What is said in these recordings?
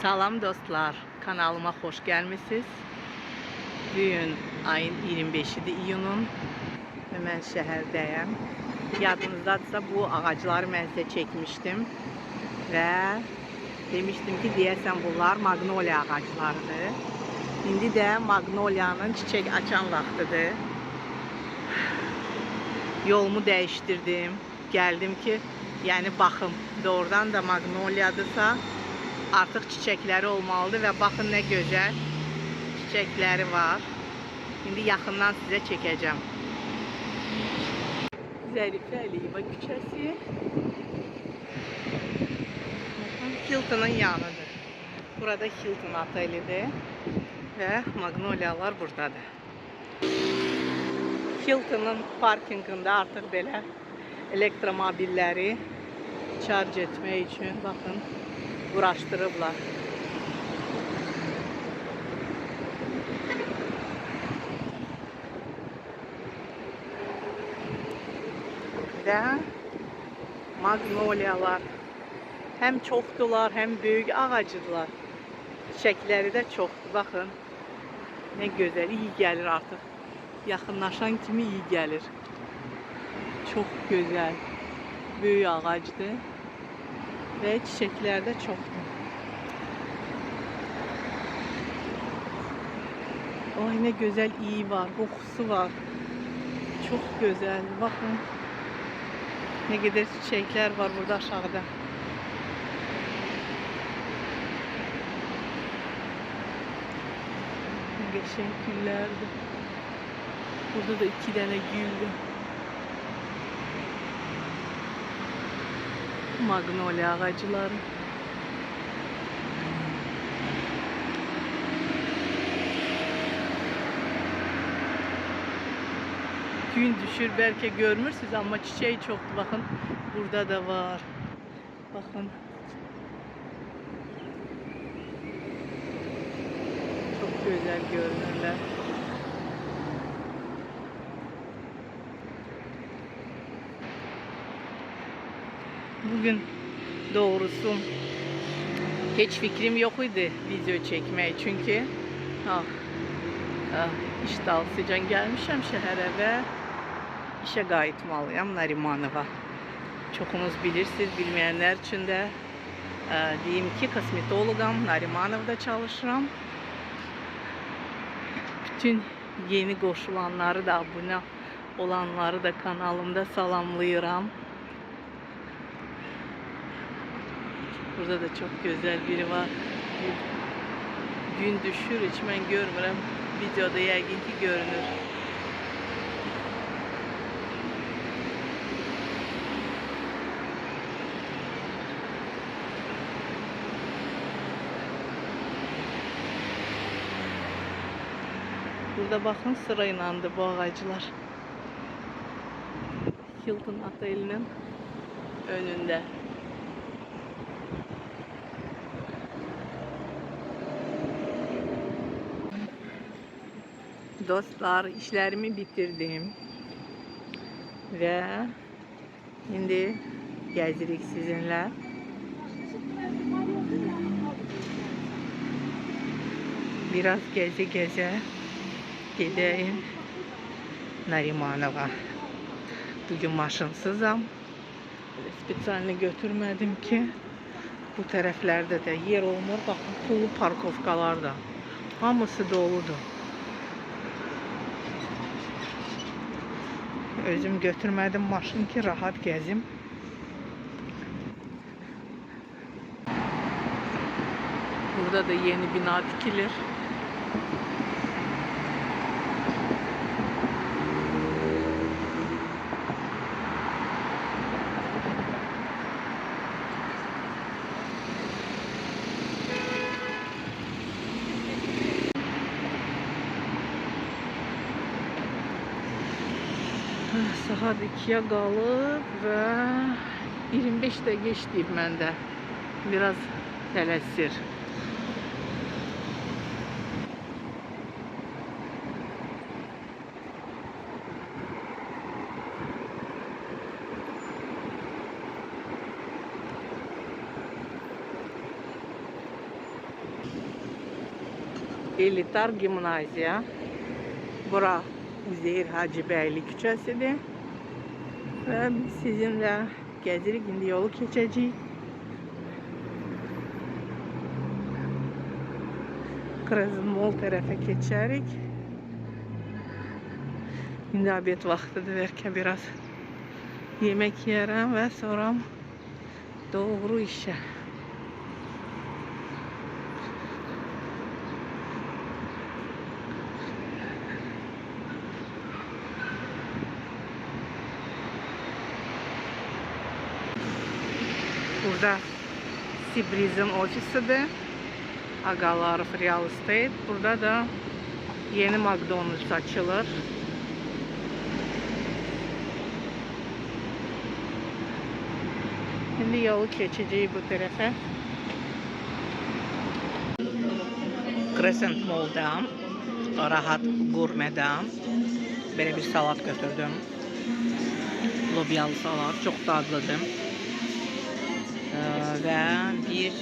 Salam dostlar, kanalıma hoş gəlmisiniz. Bugün ayın 25-idir iyunun ve mən şəhərdəyəm. Yadınızdadırsa bu ağacları mən sizə çəkmişdim və demişdim ki, deyəsən bunlar magnolia ağaclarıdır. İndi də magnoliyanın çiçək açan vaxtıdır. Yolumu dəyişdirdim, gəldim ki, yəni baxım, doğrudan da magnoliyadırsa artıq çiçəkləri olmalıdır və baxın nə gözəl çiçəkləri var. İndi yaxından sizə çəkəcəm. Zərifə Əliyeva küçəsi Hilton'un yanıdır. Burada Hilton otelidir və magnoliyalar buradadır. Hilton'un parkingində artıq belə elektromobilləri şarj etmək üçün baxın uğraşdırıblar. Və magnoliyalar həm çoxdular, həm böyük ağacıdırlar. Çiçəkləri də çoxdur. Baxın, nə gözəl, iyi gəlir artıq. Yaxınlaşan kimi iyi gəlir. Çox gözəl, böyük ağacdır. Və çiçəklər də çoxdur. Ay, nə gözəl iyi var, qoxusu var. Çox gözəl. Baxın, nə qədər çiçəklər var burada aşağıda. Nə qəşəng güllərdir. Burada da 2 dənə güldür. Magnolia ağacları. Gün düşür, belki görmürsünüz ama çiçeği çoktu. Bakın, burada da var. Bakın. Çok güzel görünürler. Bugün doğrusu hiç fikrim yok idi video çekmeyi, çünkü iş dalısıcan gelmişim şehre ve işe qayıtmalıyam Narimanova. Çoxunuz bilirsiniz, bilmeyenler için de diyeyim ki kosmetologam, Narimanov'da çalışıram. Bütün yeni qoşulanları da, abone olanları da kanalımda salamlayıram. Burada da çok güzel biri var. Gün düşür, hiç mən görmürəm. Videoda yəqin ki görünür. Burada bakın, sıraylandı bu ağaclar. Hilton otelinin önünde. Dostlar, işlerimi bitirdim ve şimdi gezirik sizinle. Biraz geze gideyim Narimanova. Bugün maşınsızam. Spesialini götürmedim ki bu taraflarda da yer olmur. Bakın, pullu parkovkalar da hamısı doludur. Özüm götürmedim maşın ki rahat gezim. Burada da yeni bina dikilir. Saat 2'ye qalıb və 25 də geçdiyim məndə. Biraz tələsir. Elitar Gimnaziya. Bura Üzeyir Hacıbəyli küçəsidir. Və biz sizinlə gəzirik, indi yolu keçəcəyik. Krazın Mall tərəfə keçərik. İndi abed vaxtıdır, bəlkə biraz yemək yiyərəm və sonra doğru işə. Burada Sibriz'in ofisidir. Agalarov Real Estate. Burada da yeni McDonald's açılır. Şimdi yolu keçeceğiz bu tarafa. Crescent Mall'da, Rahat Gurme'da böyle bir salat götürdüm. Lobyalı salat, çok dadlıdır. Və bir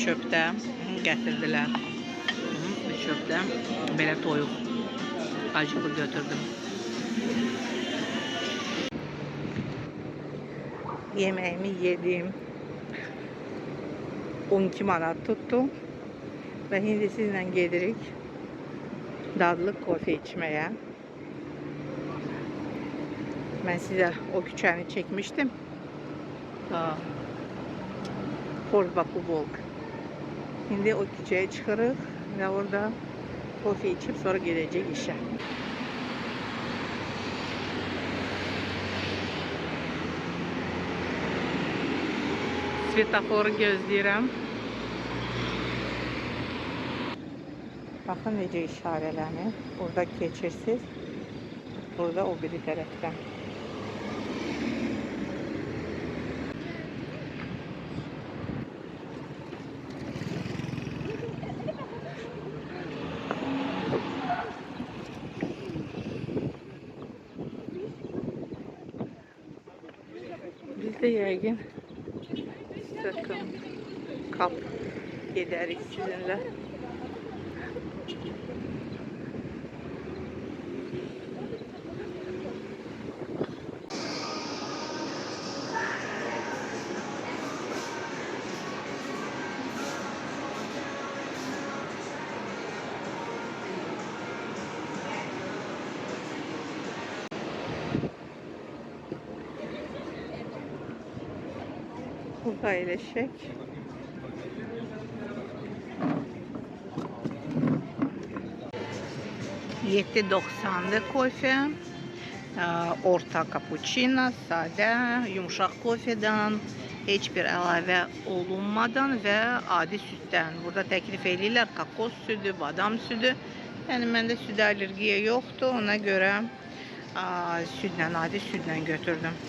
çöpdə gətirdilər. Bir çöpdə belə toyuq acılı götürdüm. Yemeğimi yedim. 12 manat tuttu. Və indi sizlə gedirik dadlı kofe içməyə. Mən sizə o küçəni çəkmişdim. Ford Baku Volk. Şimdi o küçeye çıkarız ve orada kofe içip sonra gelecek işe. Svetoforu gözləyirəm. Bakın necə işarələnir. Burada keçirsiniz. Burada o biri tərəfdən. Biz de yəqin sakın kap gedərik sizinlə. Burada eləşək. $7.90'dır kofe. Orta cappuccino, sade, yumuşaq kofedən, heç bir əlavə olunmadan və adi süddən. Burada təklif edirlər kokos südü, badam südü. Yəni məndə süd allergiya yoxdur. Ona görə südlə, adi südlə götürdüm.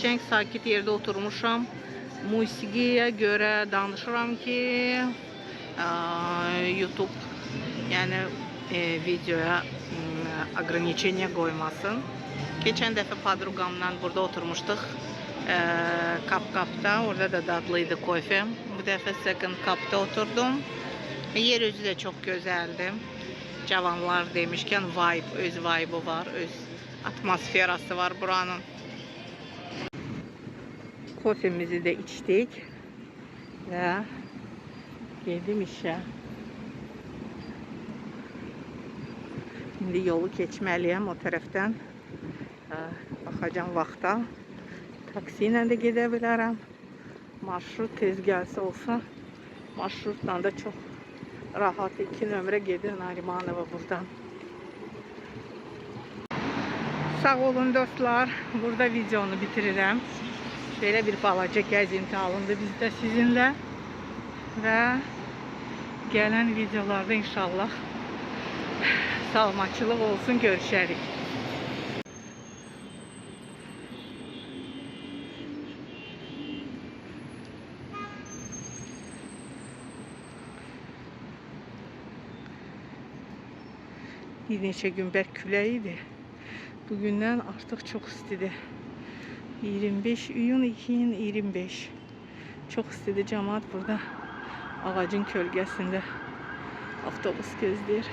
Şenk sakit yerdə oturmuşam. Musiqiyə görə danışıram ki, YouTube yəni videoya ограничение qoymasın. Geçen dəfə padrugamla burada oturmuşduq. Kap-kapda, orada da dadlıydı kofe. Bu dəfə second kapda oturdum. Yer özü də çox gözəldi. Cavanlar demişkən vibe, öz vibe'ı var, öz atmosferası var buranın. Kofemizi də içdik və geldim işə. Şimdi yolu keçməliyəm o tərəfdən. Baxacağım vaxta. Taksi ilə də gedə bilərəm. Marşrut tez gəlsə olsa, marşrutla da çox rahat 2 nömrə gedir Narimanova buradan. Sağ olun dostlar. Burada videonu bitirirəm. Belə bir balaca gəzinti alındı bizdə sizinlə. Və gələn videolarda inşallah salamaçılıq olsun, görüşərik. Bir neçə gün bərk külək idi. Bugündən artıq çox istidir. 25 iyun 2025. Çox istidir, cəmaət burada ağacın kölgəsində Avtobus gözləyir.